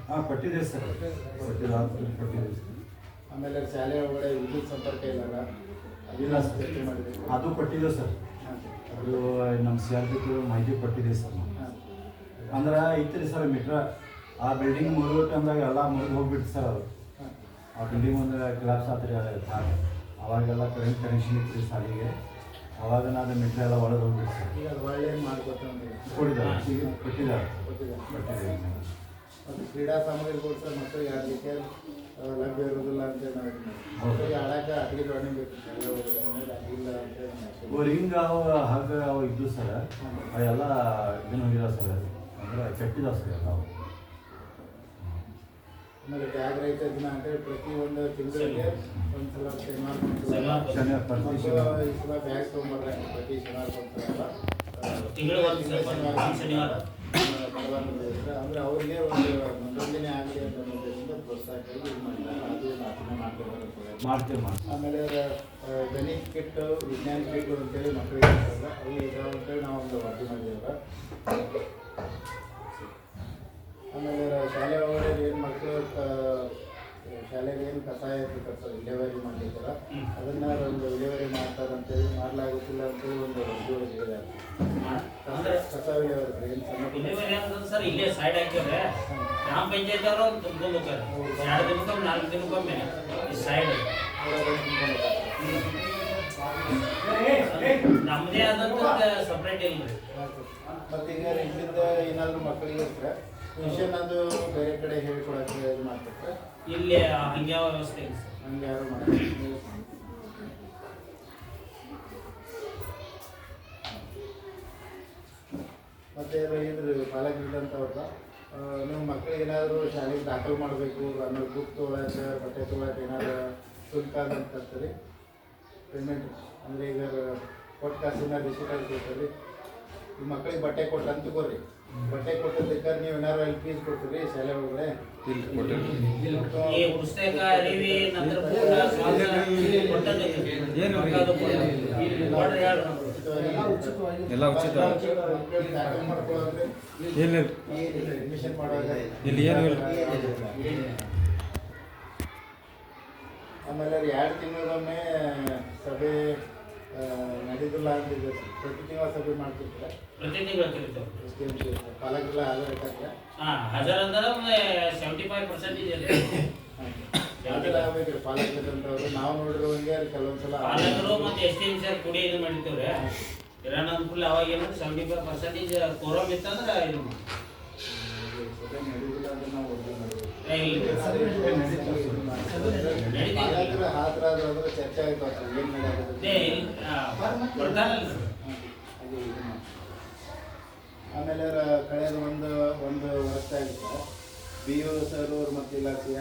ಹಾಂ ಕೊಟ್ಟಿದೆ ಸರ್, ಕೊಟ್ಟಿದೆ. ಆಮೇಲೆ ಶಾಲೆ ಒಳಗಡೆ ವಿದ್ಯುತ್ ಸಂಪರ್ಕ ಇಲ್ಲಲ್ಲ, ಇಲ್ಲ ಸರ್, ಅದು ಕೊಟ್ಟಿದೆ ಸರ್. ಅದು ನಮ್ಮ CRPC ಮಾಹಿತಿ ಕೊಟ್ಟಿದೆ ಸರ್. ಅಂದ್ರೆ ಐತ್ರಿ ಸರ್ ಮೀಟ್ರ ಆ ಬಿಲ್ಡಿಂಗ್ ಮುರಿದು ಟೈಮ್ದಾಗ ಎಲ್ಲ ಮುರಿದು ಹೋಗ್ಬಿಟ್ಟು ಸರ್. ಅದು ಆ ಬಿಲ್ಡಿಂಗ್ ಒಂದು ಕ್ಲಾಪ್ಸ್ ಆತ್ರಿ, ಅವಾಗೆಲ್ಲ ಕನೆಕ್ಷನ್ ಇತ್ತು ಸಾಲಿಗೆ. ಅವಾಗ ನಾನು ಮೀಟ್ರ್ ಎಲ್ಲ ಒಳಗೆ ಹೋಗ್ಬಿಟ್ಟು ಸರ್. ಈಗ ಒಳ್ಳೆ ಮಾಡಿಕೊಟ್ಟಿದ್ದಾರೆ. ಮತ್ತು ಕ್ರೀಡಾ ಸಾಮಗ್ರಿಗಳು ಸರ್ ಮಕ್ಕಳಿಗೆ ಆಡಲಿಕ್ಕೆ ಲಭ್ಯ ಇರೋದಿಲ್ಲ ಅಂತೇಳಿ ಮಕ್ಕಳಿಗೆ ಆಡಕ್ಕೆ ಅಡಿಗೆ ದೊಡ್ಡ ಬೇಕು ಇಲ್ಲ ಅಂತೇಳಿ ಹಿಂಗೆ ಅವು ಇದ್ದು ಸರ್. ಅವೆಲ್ಲ ಇದನ್ನು ಹೋಗಿದಾವೆ ಸರ್, ಅಂದ್ರೆ ಕೆಟ್ಟಿದಾವೆ ಸರ್ ಎಲ್ಲ. ಆಮೇಲೆ ಬ್ಯಾಗ್ ರಹಿತ ದಿನ ಅಂತೇಳಿ ಪ್ರತಿಯೊಂದು ತಿಂಗಳಿಗೆ ಒಂದ್ಸಲ ಶನಿವಾರ ಈ ಸಲ ಬ್ಯಾಗ್ ತೊಗೊಂಬರ್ರೆ ಪ್ರತಿ ಶನಿವಾರ ಅಂದರೆ ಅವರಿಗೆ ಒಂದು ಮನೋರಂಜನೆ ಆಗಲಿ ಅಂತ ಅನ್ನೋದ್ರಿಂದ ಪ್ರೋತ್ಸಾಹಕ್ಕಾಗಿ ಇದು ಮಾಡಿದ್ದಾರೆ. ಅದು ನಾಲ್ಕನೇ ಮಾಡ್ತೇವೆ. ಆಮೇಲೆ ಗಣಿತ ಕಿಟ್, ವಿಜ್ಞಾನ ಕಿಟ್ ಅಂತೇಳಿ ಮಕ್ಕಳಿಗೆ ಇರ್ತಲ್ಲ, ಅವು ಇದಾವೆ ಅಂತೇಳಿ ನಾವು ಒಂದು ವರದಿ ಮಾಡಿದ್ದೇವೆ. ಆಮೇಲೆ ಶಾಲೆ ಒಳಗಡೆ ಏನು ಮಕ್ಕಳು ಶಾಲೆಗೆ ಏನು ಕಸಾಯ ವಿಲೇವಾರಿ ಮಾಡಲಿಕ್ಕಾರ ಅದನ್ನು ಒಂದು ವಿಲೇವಾರಿ ಮಾಡ್ತಾರಂತೇಳಿ ಮಾಡಲಾಗುತ್ತಿಲ್ಲ ಅಂತೇಳಿ ಒಂದು ವರದಿ ಒಳಗೆ ಕಸ ವಿಲೇವಾರಿ ಏನು ಸಣ್ಣ ಸರ್ ಇಲ್ಲೇ ಸೈಡ್ ಹಾಕಿದ್ರೆ ಗ್ರಾಮ ಪಂಚಾಯತ್ ಅವರು ತುಂಬ್ಕೊಂಡು ಹೋಗ್ತಾರೆ 2 ದಿನಕ್ಕೊಮ್ಮೆ 4 ದಿನಕ್ಕೊಮ್ಮೆ ಸೈಡ್ ನಮ್ಮದೇ ಆದಂತ ಸಪ್ರೇಟ್ ಇಲ್ಲ. ಮತ್ತು ಈಗ ಇಲ್ಲಿಂದ ಏನಾದರೂ ಮಕ್ಕಳಿಗೆ ಇರ್ತಾರೆ ಟ್ಯೂಷನ್ ಅದು ಬೇರೆ ಕಡೆ ಹೇಳ್ಕೊಡಕ್ಕೆ ಇದು ಮಾಡ್ತಾರೆ. ಇಲ್ಲಿ ಹಂಗೆ ಯಾವ ವ್ಯವಸ್ಥೆ ಇಲ್ಲ ಸರ್, ಹಂಗೆ ಯಾರು ಮಾಡ್ತಾರೆ. ಮತ್ತು ಇದ್ರ ಪಾಲಕರಿದ್ದಂಥವ್ರ ನಿಮ್ಮ ಮಕ್ಕಳಿಗೆ ಏನಾದರೂ ಶಾಲೆಗೆ ದಾಖಲು ಮಾಡಬೇಕು ಆಮೇಲೆ ಬುಕ್ ತೊಗೊಳಕ್ಕೆ ಬಟ್ಟೆ ತೊಗೊಳಕ್ಕೆ ಏನಾದರೂ ಶುಲ್ಕ ಅಂತ ಕಟ್ತೀರಿ ಪೇಮೆಂಟ್ ಅಂದರೆ ಈಗ ಕೊಟ್ಟು ಕಾಸಿನ ರಿಸಿಪ್ಟ್ ಕೊಡ್ತೀರಿ. ಈ ಮಕ್ಕಳಿಗೆ ಬಟ್ಟೆ ಕೊಟ್ಟು ಅಂತ ತಗೋರಿ, ಬಟ್ಟೆ ಕೊಟ್ಟಿದ್ದಕ್ಕೆ ನೀವು ಏನಾರು ಅಲ್ಲಿ ಫೀಸ್ ಕೊಡ್ತೀರಿ ಶಾಲೆ ಒಳಗಡೆ? ಎಲ್ಲ ಉಚಿತ ಅಡ್ಮಿಷನ್ ಮಾಡುವಾಗ ಆಮೇಲೆ 2 ತಿಂಗಳಿಗೊಮ್ಮೆ ಸಭೆ ನಡೀದಿಲ್ಲ ಅಂತಿದೆ. ಪ್ರತಿ ತಿಂಗಳ ಸಭೆ ಮಾಡ್ತಿರ್ತಾರೆ, ಪ್ರತಿ ತಿಂಗಳು ಕರೀತಾರೆ. ಪಾಲಕರೆಲ್ಲ ಹಾಜರಾಗ್ತಾರೆ. ಹಾಜರ್ ಅಂದ್ರೆ 75% ಹಾಜರ ಆಗ್ಬೇಕ್ರಿ ಪಾಲಕರಂತವ್ರು. ನಾವು ನೋಡಿರುವಂಗೆ ಕೆಲವೊಂದ್ಸಲ ಪಾಲಕರು ಮತ್ತೆ ಎಸ್ಟಿಎಂ ಸರ್ ಕೂಡಿ ಇದು ಮಾಡಿರ್ತೇವ್ರೆ. ಇರಾನಂದ್ಕೂಲ ಅವಾಗ ಏನಂದ್ರೆ 75% ಕೋರಮ್ ಇತ್ತಂದ್ರೆ ಇದು ಸಭೆ ನಡೀದಿಲ್ಲ ಅಂದ್ರೆ ನಾವು ಪಾಲಕರ ಹಾಜರಾದ್ರೆ ಚರ್ಚೆ ಆಗ್ತಾವೆ ಏನು ನಡೆಯೋದು. ಆಮೇಲೆ ಕಳೆದ ಒಂದು ವರ್ಷ ಆಗಿತ್ತು BO ಸರ್ ಮತ್ತು ಇಲಾಖೆ